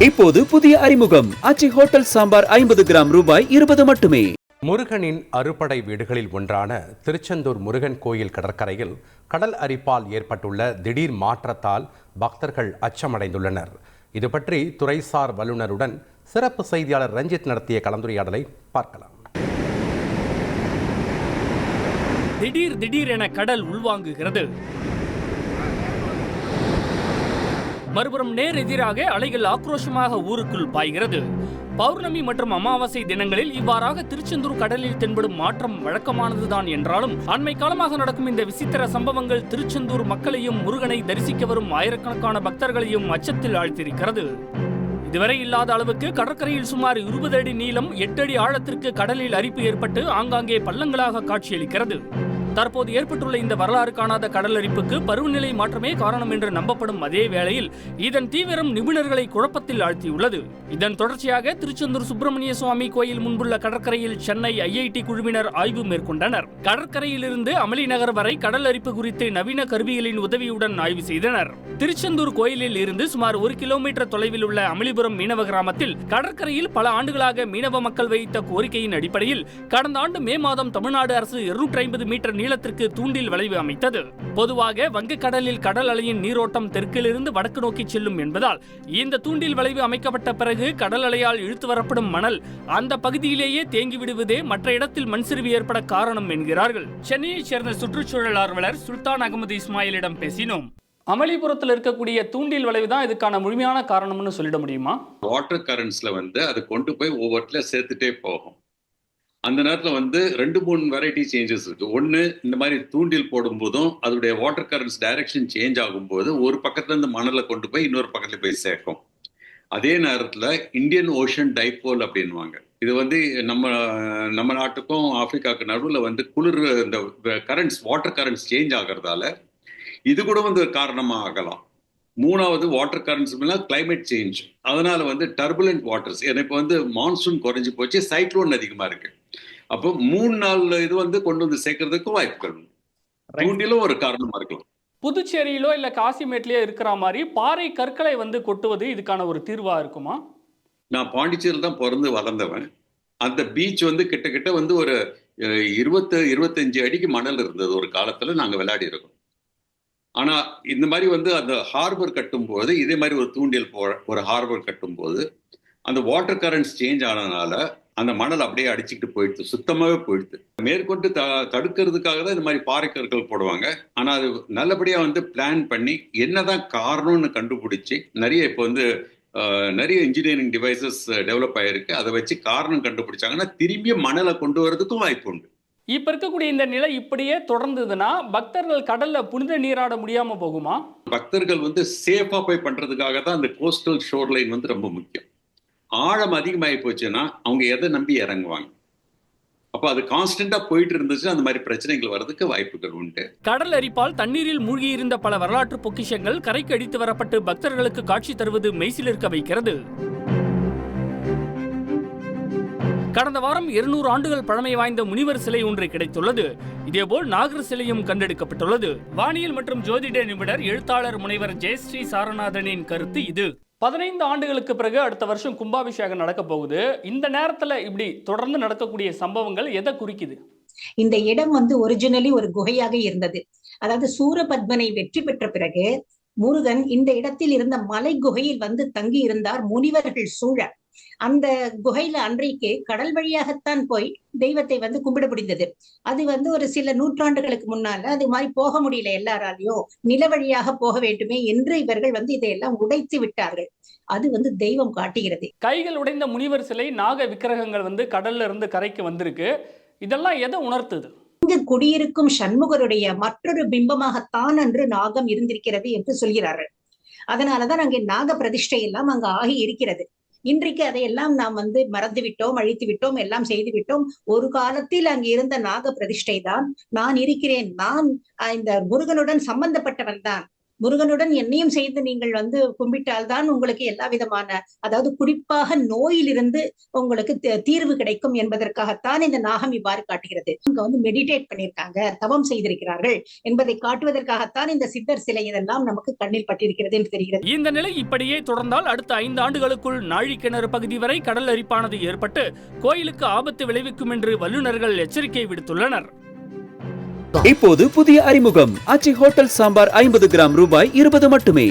இப்போது புதிய அறிமுகம் ஆச்சி ஹோட்டல் சாம்பார் 50 கிராம் ரூபாய் 20 மட்டுமே. முருகனின் அறுபடை வீடுகளில் ஒன்றான திருச்செந்தூர் முருகன் கோயில் கடற்கரையில் கடல் அரிப்பால் ஏற்பட்டுள்ள திடீர் மாற்றத்தால் பக்தர்கள் அச்சமடைந்துள்ளனர். இது பற்றி துறைசார் வல்லுநருடன் சிறப்பு செய்தியாளர் ரஞ்சித் நடத்திய கலந்துரையாடலை பார்க்கலாம். திடீர் என கடல் உள்வாங்குகிறது. மறுபுறம் நேர் எதிராக அலைகள் ஆக்ரோஷமாக ஊருக்குள் பாய்கிறது. பௌர்ணமி மற்றும் அமாவாசை தினங்களில் இவ்வாறாக திருச்செந்தூர் கடலில் தென்படும் மாற்றம் வழக்கமானதுதான் என்றாலும் அண்மை காலமாக நடக்கும் இந்த விசித்திர சம்பவங்கள் திருச்செந்தூர் மக்களையும் முருகனை தரிசிக்க வரும் ஆயிரக்கணக்கான பக்தர்களையும் அச்சத்தில் ஆழ்த்திருக்கிறது. இதுவரை இல்லாத அளவுக்கு கடற்கரையில் சுமார் 20 அடி நீளம் 8 அடி ஆழத்திற்கு கடலில் அரிப்பு ஏற்பட்டு ஆங்காங்கே பள்ளங்களாக காட்சியளிக்கிறது. தற்போது ஏற்பட்டுள்ள இந்த வரலாறு காணாத கடல் அரிப்புக்கு பருவநிலை மாற்றமே காரணம் என்று நம்பப்படும் அதே வேளையில் இதன் தீவிரம் நிபுணர்களை குழப்பத்தில் ஆழ்த்தியுள்ளது. இதன் தொடர்ச்சியாக திருச்செந்தூர் சுப்பிரமணிய சுவாமி கோயில் முன்புள்ள கடற்கரையில் சென்னை IIT குழுவினர் ஆய்வு மேற்கொண்டனர். கடற்கரையில் இருந்து அமளி நகர் வரை கடல் அரிப்பு குறித்து நவீன கருவிகளின் உதவியுடன் ஆய்வு செய்தனர். திருச்செந்தூர் கோயிலில் இருந்து சுமார் 1 கிலோமீட்டர் தொலைவில் உள்ள அமளிபுரம் மீனவ கிராமத்தில் கடற்கரையில் பல ஆண்டுகளாக மீனவ மக்கள் வைத்த கோரிக்கையின் அடிப்படையில் கடந்த ஆண்டு மே மாதம் தமிழ்நாடு அரசு 250 மீட்டர் நீளத்திற்கு தூண்டில் வளைவு அமைத்தது. பொதுவாக வங்கக்கடலில் கடல் அலையின் நீரோட்டம் தெற்கிலிருந்து வடக்கு நோக்கி செல்லும் என்பதால் இந்த தூண்டில் வளைவு அமைக்கப்பட்ட பிறகு கடல் அலையால் இழுத்து வரப்படும் மணல் அந்த பகுதியிலேயே தேங்கி விடுவதே மற்ற இடத்தில் மண்சரிவு ஏற்பட காரணம் என்கிறார்கள். சென்னையைச் சேர்ந்த சுற்றுச்சூழல் ஆர்வலர் சுல்தான் அகமது இஸ்மாயிலிடம் பேசினோம். அமளிபுரத்தில் இருக்கக்கூடிய தூண்டில் வளைவு தான் இதுக்கான முழுமையான காரணம்னு சொல்லிட முடியுமா? வாட்டர் கரண்ட்ஸ்ல அது கொண்டு போய் ஒவ்வொருத்துல சேர்த்துட்டே போகும். அந்த நேரத்தில் 2-3 வெரைட்டி சேஞ்சஸ் இருக்கு. ஒன்று, இந்த மாதிரி தூண்டில் போடும்போதும் அதோடைய வாட்டர் கரண்ட்ஸ் டைரக்ஷன் சேஞ்ச் ஆகும்போது ஒரு பக்கத்துல இருந்து மணலை கொண்டு போய் இன்னொரு பக்கத்துல போய் சேர்க்கும். அதே நேரத்தில் இந்தியன் ஓஷன் டைபோல் அப்படின்வாங்க. இது நம்ம நாட்டுக்கும் ஆப்பிரிக்காவுக்கு நடுவில் குளிர் இந்த கரண்ட்ஸ் வாட்டர் கரண்ட்ஸ் சேஞ்ச் ஆகிறதால இது கூட ஒரு காரணமாக ஆகலாம். மூணாவது, வாட்டர் கரண்ட்ஸ் கிளைமேட் சேஞ்ச். அதனால டர்புலண்ட் வாட்டர்ஸ். எனக்கு மான்சூன் குறைஞ்சி போச்சு, சைக்ளோன் அதிகமா இருக்கு. அப்போ 3 நாள் இது கொண்டு சேர்க்கறதுக்கு வாய்ப்புகள் தூண்டிலும் ஒரு காரணமா இருக்கலாம். புதுச்சேரியிலோ இல்ல காசிமேட்லயோ இருக்கிற மாதிரி பாறை கற்களை கொட்டுவது இதுக்கான ஒரு தீர்வா இருக்குமா? நான் பாண்டிச்சேரியில் தான் பிறந்து வளர்ந்தவன். அந்த பீச் கிட்டத்தட்ட ஒரு 20-25 அடிக்கு மணல் இருந்தது ஒரு காலத்துல. நாங்க விளையாடி இருக்கோம். ஆனா இந்த மாதிரி அந்த ஹார்பர் கட்டும்போது, இதே மாதிரி ஒரு தூண்டில் ஒரு ஹார்பர் கட்டும்போது அந்த வாட்டர் கரண்ட்ஸ் சேஞ்ச் ஆனதுனால அந்த மணல் அப்படியே அடிச்சுக்கிட்டு போயிடுது, சுத்தமாவே போயிடுது. மேற்கொண்டு தடுக்கிறதுக்காக தான் இந்த மாதிரி பாறை கற்கள் போடுவாங்க. ஆனா அது நல்லபடியா பிளான் பண்ணி என்னதான் காரணம்னு கண்டுபிடிச்சு இப்போ நிறைய இன்ஜினியரிங் டிவைசஸ் டெவலப் ஆயிருக்கு. அதை வச்சு காரணம் கண்டுபிடிச்சாங்கன்னா திரும்பிய மணலை கொண்டு வரதுக்கும் வாய்ப்பு உண்டு. இப்ப இருக்கக்கூடிய இந்த நிலை இப்படியே தொடர்ந்ததுன்னா பக்தர்கள் கடல்ல புனித நீராட முடியாம போகுமா? பக்தர்கள் சேஃபா போய் பண்றதுக்காக தான் அந்த கோஸ்டல் ஷோர் லைன் ரொம்ப முக்கியம். ஆழம் அதிகமாகி போச்சுன்னா அவங்க எதை நம்பி இறங்குவாங்க? அப்ப அது கான்ஸ்டன்டா போயிட்டு இருந்துச்சுன்னா அந்த மாதிரி பிரச்சனைகள் வர்றதுக்கு வாய்ப்புகள் உண்டு. கடல் அரிப்பால் தண்ணீரில் மூழ்கி இருந்த பல வரலாற்று பொக்கிஷங்கள் கரைக்கு அடித்து வரப்பட்டு பக்தர்களுக்கு காட்சி தருவது மெய்சிலிருக்க வைக்கிறது. கடந்த வாரம் 200 ஆண்டுகள் பழமை வாய்ந்த முனிவர் சிலை ஒன்று கிடைத்துள்ளது. இதேபோல் நாகர் சிலையும் கண்டெடுக்கப்பட்டுள்ளது. வானியல் மற்றும் ஜோதிட நிபுணர் எழுத்தாளர் முனைவர் ஜெயஸ்ரீ சாரநாதனின் கருத்து இது. 15 ஆண்டுகளுக்கு பிறகு அடுத்த வருஷம் கும்பாபிஷேகம் நடக்க போகுது. இந்த நேரத்துல இப்படி தொடர்ந்து நடக்கக்கூடிய சம்பவங்கள் எதை குறிக்குது? இந்த இடம் ஒரிஜினலி ஒரு குகையாக இருந்தது. அதாவது சூரபத்மனை வெற்றி பெற்ற பிறகு முருகன் இந்த இடத்தில் இருந்த மலை குகையில் தங்கி இருந்தார் முனிவர்கள் சூழ. அந்த குகையில அன்றைக்கு கடல் வழியாகத்தான் போய் தெய்வத்தை கும்பிட முடிந்தது. அது ஒரு சில நூற்றாண்டுகளுக்கு முன்னால அது மாதிரி போக முடியல எல்லாராலையும், நில வழியாக போக வேண்டுமே என்று இவர்கள் இதையெல்லாம் உடைத்து விட்டார்கள். அது தெய்வம் காட்டுகிறது. கைகள் உடைந்த முனிவர் சிலை, நாக விக்கிரகங்கள் கடல்ல இருந்து கரைக்கு வந்திருக்கு. இதெல்லாம் எதை உணர்த்துது? இங்கு குடியிருக்கும் சண்முகருடைய மற்றொரு பிம்பமாகத்தான் அன்று நாகம் இருந்திருக்கிறது என்று சொல்கிறார்கள். அதனாலதான் அங்கே நாக பிரதிஷ்டை எல்லாம் அங்கு ஆகி இருக்கிறது. இன்றைக்கு அதையெல்லாம் நாம் மறந்து விட்டோம், அழித்து விட்டோம், எல்லாம் செய்து விட்டோம். ஒரு காலத்தில் அங்கு இருந்த நாக பிரதிஷ்டை தான் நான் இருக்கிறேன், நான் இந்த முருகனுடன் சம்பந்தப்பட்டவன் தான், முருகனுடன் என்னையும் செய்து நீங்கள் வந்து கும்பிட்டால்தான் உங்களுக்கு எல்லா விதமான, அதாவது குறிப்பாக நோயிலிருந்து உங்களுக்கு தீர்வு கிடைக்கும் என்பதற்காகத்தான் இந்த நாகம் இவ்வாறு காட்டுகிறது. இங்க வந்து மெடிடேட் பண்ணியிருக்காங்க, தவம் செய்திருக்கிறார்கள் என்பதை காட்டுவதற்காகத்தான் இந்த சித்தர் சிலை இதெல்லாம் நமக்கு கண்ணில் பட்டிருக்கிறது என்று தெரிகிறது. இந்த நிலை இப்படியே தொடர்ந்தால் அடுத்த 5 ஆண்டுகளுக்குள் நாழிக்கிணறு பகுதி வரை கடல் அரிப்பானது ஏற்பட்டு கோயிலுக்கு ஆபத்து விளைவிக்கும் என்று வல்லுநர்கள் எச்சரிக்கை விடுத்துள்ளனர். இப்போது புதிய அறிமுகம் ஆச்சி ஹோட்டல் சாம்பார் 50 கிராம் ரூபாய் 20 மட்டுமே.